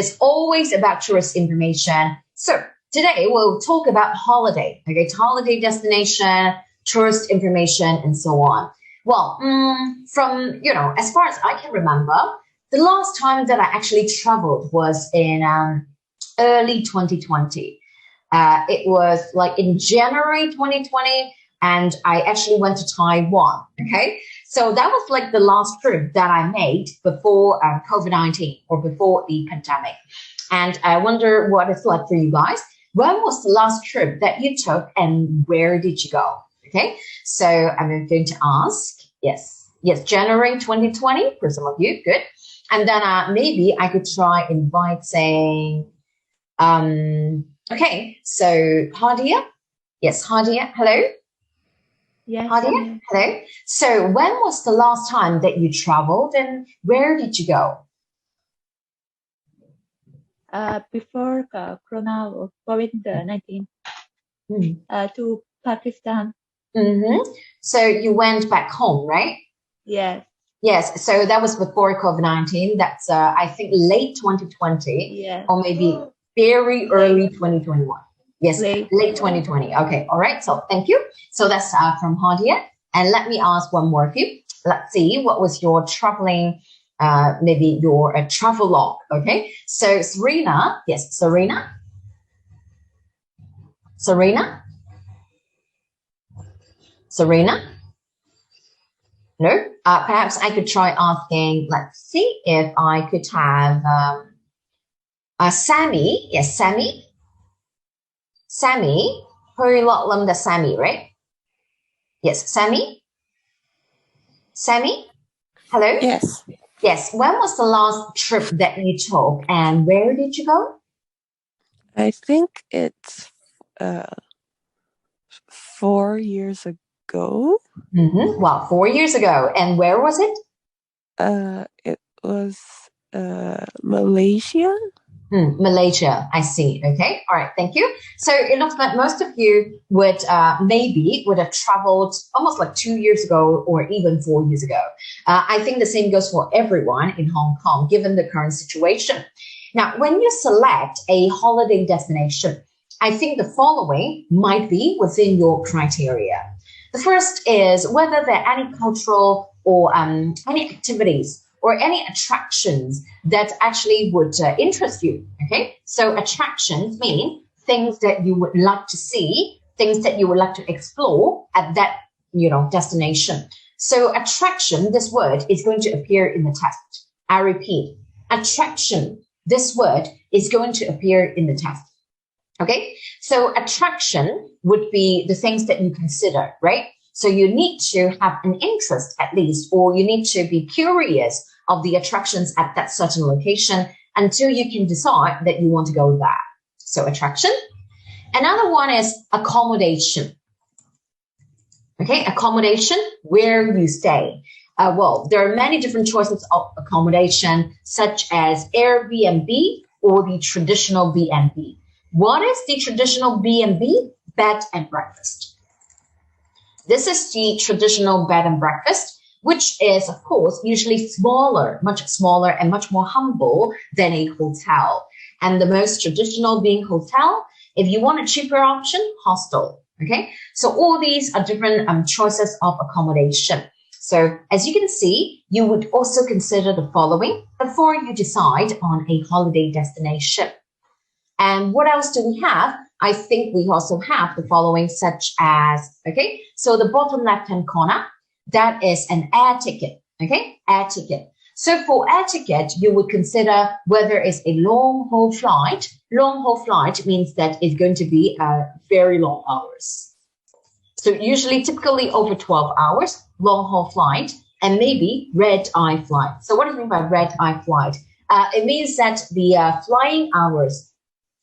It's always about tourist information. So today we'll talk about holiday. Okay, holiday destination, tourist information, and so on. Well, from, as far as I can remember, the last time that I actually traveled was in early 2020. It was like in January 2020, and I actually went to Taiwan. Okay, so that was like the last trip that I made before COVID-19 or before the pandemic. And I wonder what it's like for you guys. When was the last trip that you took, and where did you go? Okay, so I'm going to ask. Yes, January 2020 for some of you. Good. And then maybe I could try invite saying, okay, so Hadia. Yes, Hadia, hello. Yes. Hadia, hello. So when was the last time that you traveled, and where did you go? Before Corona COVID-19, to Pakistan. So you went back home, right? Yes. Yes, so that was before COVID-19. That's, I think, late 2020, yes. Or maybe very early 2021. Yes, late 2020. Okay, all right. So thank you. So that's from Hadia. And let me ask one more of you. Let's see, what was your traveling, maybe your travel log, okay? So Serena, yes, Serena? No? Perhaps I could try asking, let's see if I could have Sammy. Yes, Sammy. Sammy. Hơi lọ lâm the Sammy, right? Yes, Sammy. Sammy? Hello? Yes. Yes. When was the last trip that you took, and where did you go? I think it's 4 years ago. Well, 4 years ago. And where was it? It was Malaysia. Malaysia, I see. Okay, all right, thank you. So it looks like most of you would have traveled almost like 2 years ago or even 4 years ago. I think the same goes for everyone in Hong Kong, given the current situation. Now, when you select a holiday destination, I think the following might be within your criteria. The first is whether there are any cultural or any activities or any attractions that actually would interest you, okay? So attractions mean things that you would like to see, things that you would like to explore at that, destination. So attraction, this word is going to appear in the test. I repeat, attraction, this word is going to appear in the test, okay? So attraction would be the things that you consider, right? So you need to have an interest at least, or you need to be curious of the attractions at that certain location until you can decide that you want to go there. So attraction. Another one is accommodation. Okay, accommodation, where you stay. Well, there are many different choices of accommodation, such as Airbnb or the traditional B&B. What is the traditional B&B? Bed and breakfast. This is the traditional bed and breakfast, which is, of course, usually smaller, much smaller and much more humble than a hotel. And the most traditional being hotel. If you want a cheaper option, hostel. Okay, so all these are different choices of accommodation. So as you can see, you would also consider the following before you decide on a holiday destination. And what else do we have? I think we also have the following, such as, okay, so the bottom left-hand corner, that is an air ticket, okay, air ticket. So for air ticket, you would consider whether it's a long-haul flight. Long-haul flight means that it's going to be very long hours. So usually, typically over 12 hours, long-haul flight, and maybe red-eye flight. So what do you mean by red-eye flight? It means that the flying hours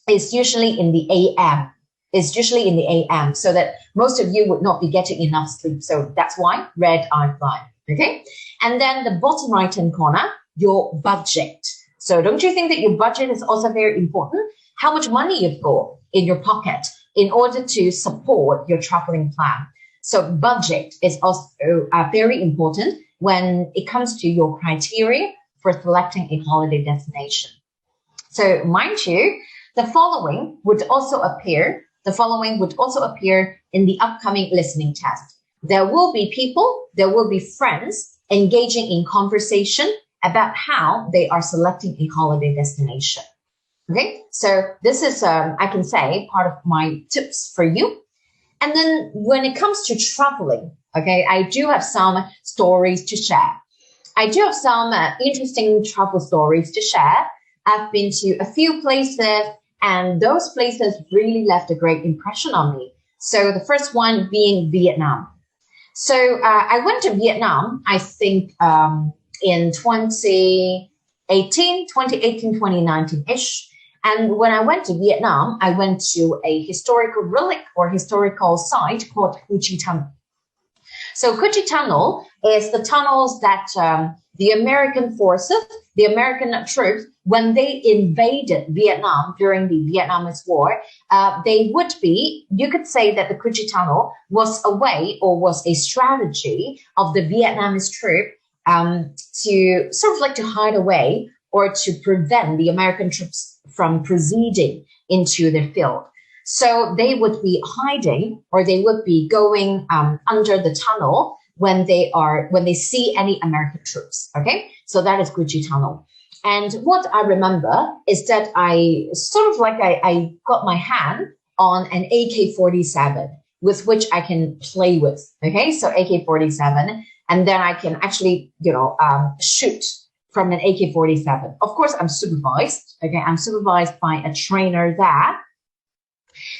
is usually in the AM. It's usually in the AM, so that most of you would not be getting enough sleep. So that's why red-eye flight, okay? And then the bottom right-hand corner, your budget. So don't you think that your budget is also very important? How much money you've got in your pocket in order to support your traveling plan. So budget is also very important when it comes to your criteria for selecting a holiday destination. So mind you, the following would also appear. The following would also appear in the upcoming listening test. There will be people, there will be friends engaging in conversation about how they are selecting a holiday destination. Okay, so this is, I can say, part of my tips for you. And then when it comes to traveling, okay, I do have some stories to share. I do have some interesting travel stories to share. I've been to a few places, and those places really left a great impression on me. So the first one being Vietnam. So I went to Vietnam, I think in 2018, 2019-ish. And when I went to Vietnam, I went to a historical relic or historical site called Ho Chi Tunnel. So Ho Chi Tunnel is the tunnels that the American forces, the American troops, when they invaded Vietnam during the Vietnamese War, they would be, you could say that the Ho Chi Tunnel was a way or was a strategy of the Vietnamese troop to sort of like to hide away or to prevent the American troops from proceeding into the field. So they would be hiding or they would be going under the tunnel when they see any American troops. Okay, so that is Ho Chi Tunnel. And what I remember is that I got my hand on an AK-47 with which I can play with. Okay, so AK-47, and then I can actually, shoot from an AK-47. Of course, I'm supervised. Okay, I'm supervised by a trainer there.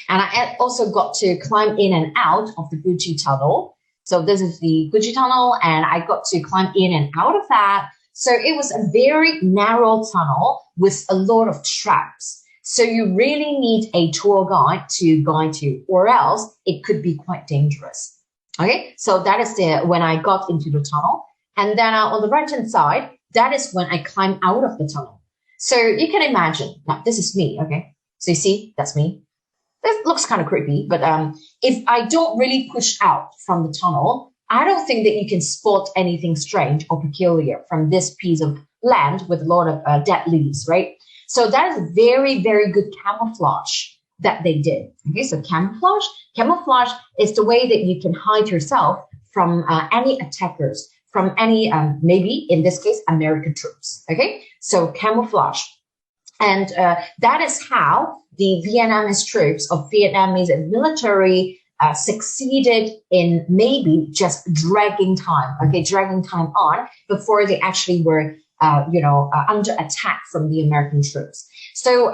And I also got to climb in and out of the Ho Chi Tunnel. So this is the Ho Chi Tunnel, and I got to climb in and out of that. So it was a very narrow tunnel with a lot of traps. So you really need a tour guide to guide you, or else it could be quite dangerous. Okay, so that is when I got into the tunnel. And then on the right-hand side, that is when I climbed out of the tunnel. So you can imagine, now this is me, okay? So you see, that's me. It looks kind of creepy, but if I don't really push out from the tunnel, I don't think that you can spot anything strange or peculiar from this piece of land with a lot of dead leaves, right? So that is very, very good camouflage that they did. Okay, so camouflage is the way that you can hide yourself from any attackers, from any, maybe in this case, American troops. Okay, so camouflage. And that is how the Vietnamese troops of Vietnamese military succeeded in maybe just dragging time on before they actually were, under attack from the American troops. So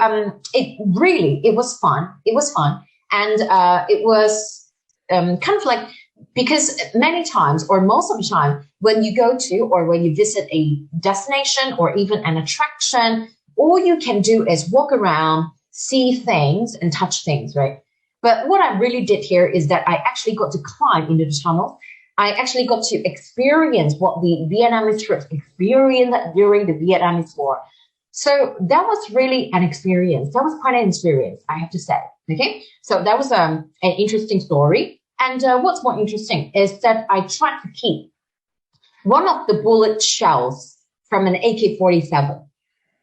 it was fun. It was fun. And it was kind of like, because many times or most of the time when you go to or when you visit a destination or even an attraction, all you can do is walk around, see things and touch things, right? But what I really did here is that I actually got to climb into the tunnel. I actually got to experience what the Vietnamese troops experienced during the Vietnamese War. So that was really an experience. That was quite an experience, I have to say. Okay, so that was an interesting story. And what's more interesting is that I tried to keep one of the bullet shells from an AK-47.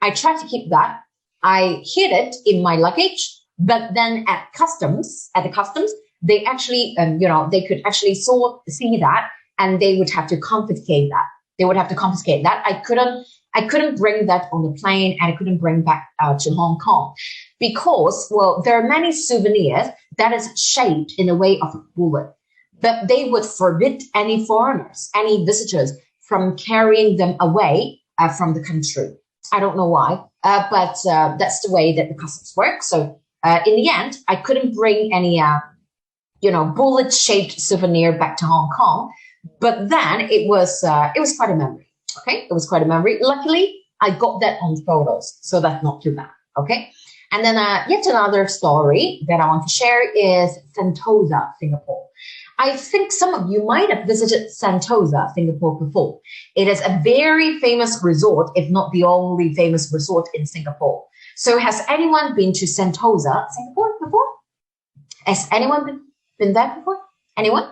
I tried to keep that. I hid it in my luggage, but then at the customs, they actually, they could actually see that, and they would have to confiscate that. I couldn't bring that on the plane, and I couldn't bring back to Hong Kong because, well, there are many souvenirs that is shaped in the way of a bullet, but they would forbid any foreigners, any visitors from carrying them away from the country. I don't know why, but that's the way that the customs work. So in the end, I couldn't bring any, bullet-shaped souvenir back to Hong Kong. But then it was quite a memory. Okay, it was quite a memory. Luckily, I got that on photos, so that's not too bad. Okay, and then yet another story that I want to share is Sentosa, Singapore. I think some of you might have visited Sentosa, Singapore before. It is a very famous resort, if not the only famous resort in Singapore. So has anyone been to Sentosa, Singapore before? Has anyone been there before? Anyone?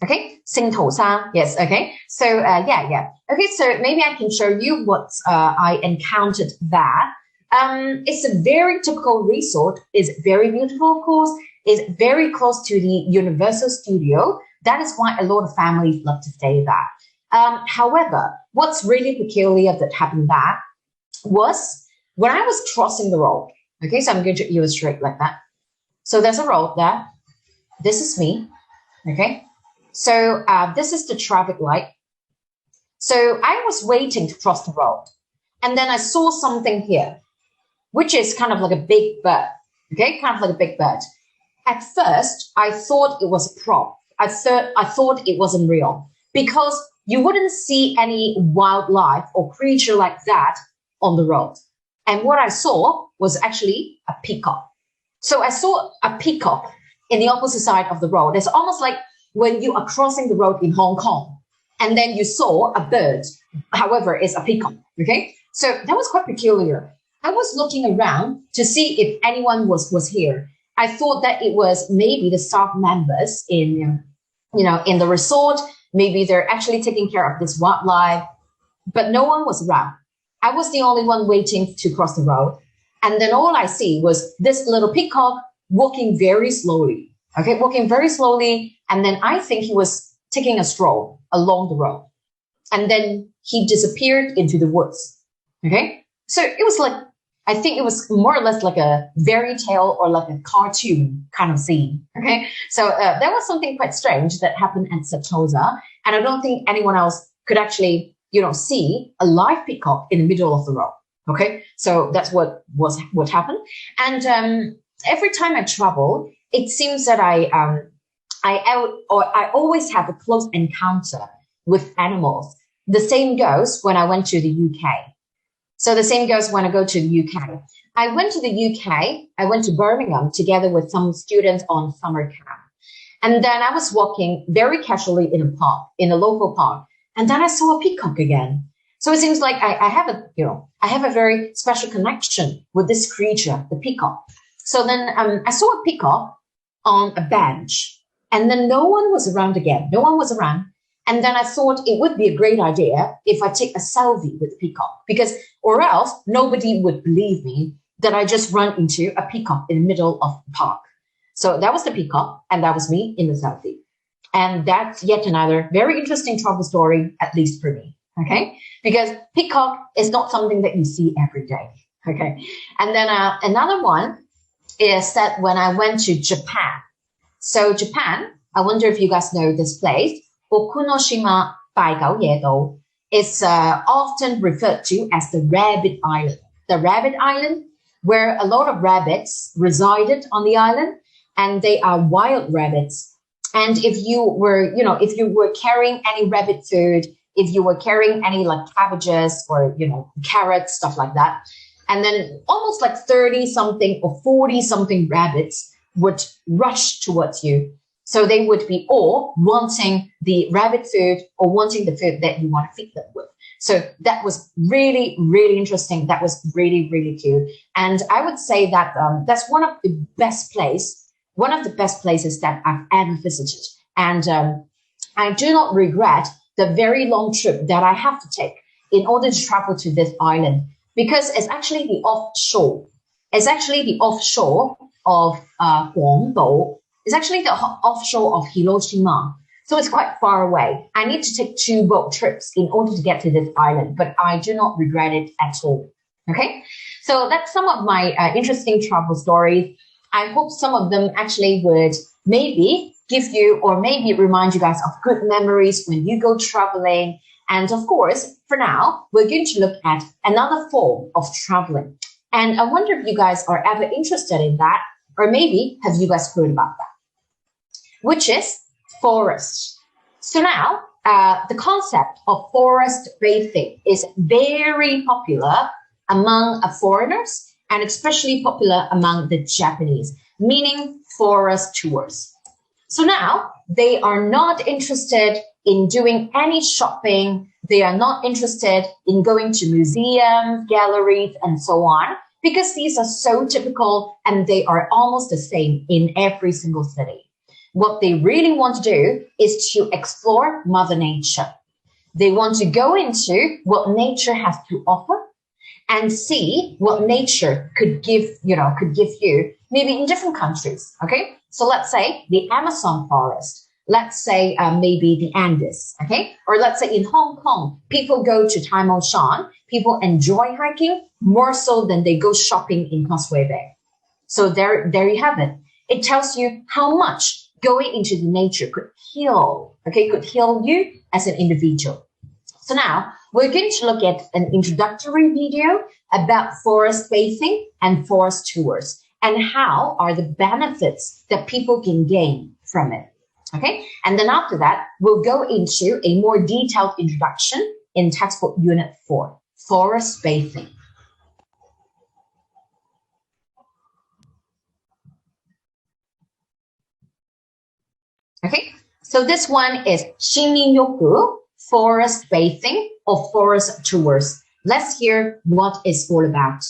Okay, Sentosa, yes, okay. So, yeah. Okay, so maybe I can show you what I encountered there. It's a very typical resort. It's very beautiful, of course. It's very close to the Universal Studio. That is why a lot of families love to stay there. However, what's really peculiar that happened there was when I was crossing the road. Okay, so I'm going to illustrate like that. So there's a road there. This is me. Okay, so this is the traffic light. So I was waiting to cross the road. And then I saw something here, which is kind of like a big bird. Okay, kind of like a big bird. At first, I thought it was a prop. I thought it wasn't real because you wouldn't see any wildlife or creature like that on the road. And what I saw was actually a peacock. So I saw a peacock in the opposite side of the road. It's almost like when you are crossing the road in Hong Kong and then you saw a bird. However, it's a peacock. Okay, so that was quite peculiar. I was looking around to see if anyone was here. I thought that it was maybe the staff members in the resort. Maybe they're actually taking care of this wildlife, but no one was around. I was the only one waiting to cross the road. And then all I see was this little peacock walking very slowly. Okay, walking very slowly. And then I think he was taking a stroll along the road. And then he disappeared into the woods. Okay, so it was like, I think it was more or less like a fairy tale or like a cartoon kind of scene. Okay, so that was something quite strange that happened at Sentosa, and I don't think anyone else could actually, see a live peacock in the middle of the road. Okay, so that's what happened. And every time I travel, it seems that I always have a close encounter with animals. The same goes when I went to the UK. So the same goes when I go to the UK. I went to the UK. I went to Birmingham together with some students on summer camp. And then I was walking very casually in a park, in a local park. And then I saw a peacock again. So it seems like I have a very special connection with this creature, the peacock. So then I saw a peacock on a bench, and then no one was around again. No one was around. And then I thought it would be a great idea if I take a selfie with the peacock, because or else nobody would believe me that I just run into a peacock in the middle of the park. So that was the peacock, and that was me in the selfie. And that's yet another very interesting travel story, at least for me. Okay, because peacock is not something that you see every day. Okay, and then another one is that when I went to Japan. So Japan, I wonder if you guys know this place. Okunoshima Baigaoyedo is often referred to as the Rabbit Island. The Rabbit Island, where a lot of rabbits resided on the island, and they are wild rabbits. And if you were carrying any rabbit food, if you were carrying any like cabbages or, carrots, stuff like that, and then almost like 30 something or 40 something rabbits would rush towards you. So they would be all wanting the rabbit food or wanting the food that you want to feed them with. So that was really, really interesting. That was really, really cute. And I would say that that's one of the best places that I've ever visited. And I do not regret the very long trip that I have to take in order to travel to this island, because it's actually the offshore. It's actually the offshore of Guangdong. It's actually the offshore of Hiroshima. So it's quite far away. I need to take 2 boat trips in order to get to this island, but I do not regret it at all. Okay, so that's some of my interesting travel stories. I hope some of them actually would maybe give you or maybe remind you guys of good memories when you go traveling. And of course, for now, we're going to look at another form of traveling. And I wonder if you guys are ever interested in that, or maybe have you guys heard about that, which is forest. So now, the concept of forest bathing is very popular among foreigners, and especially popular among the Japanese, meaning forest tours. So now they are not interested in doing any shopping. They are not interested in going to museums, galleries, and so on, because these are so typical and they are almost the same in every single city. What they really want to do is to explore Mother Nature. They want to go into what nature has to offer. and see what nature could give you maybe in different countries. Okay, so let's say the Amazon forest, let's say maybe the Andes, okay, or let's say in Hong Kong, people go to Tai Mo Shan, people enjoy hiking more so than they go shopping in Causeway Bay. So there you have it. It tells you how much going into the nature could heal, okay, could heal you as an individual. So now we're going to look at an introductory video about forest bathing and forest tours and how are the benefits that people can gain from it. Okay, and then after that, we'll go into a more detailed introduction in textbook unit 4, forest bathing. Okay, so this one is Shinrin-yoku, forest bathing or forest tours. Let's hear what it's all about.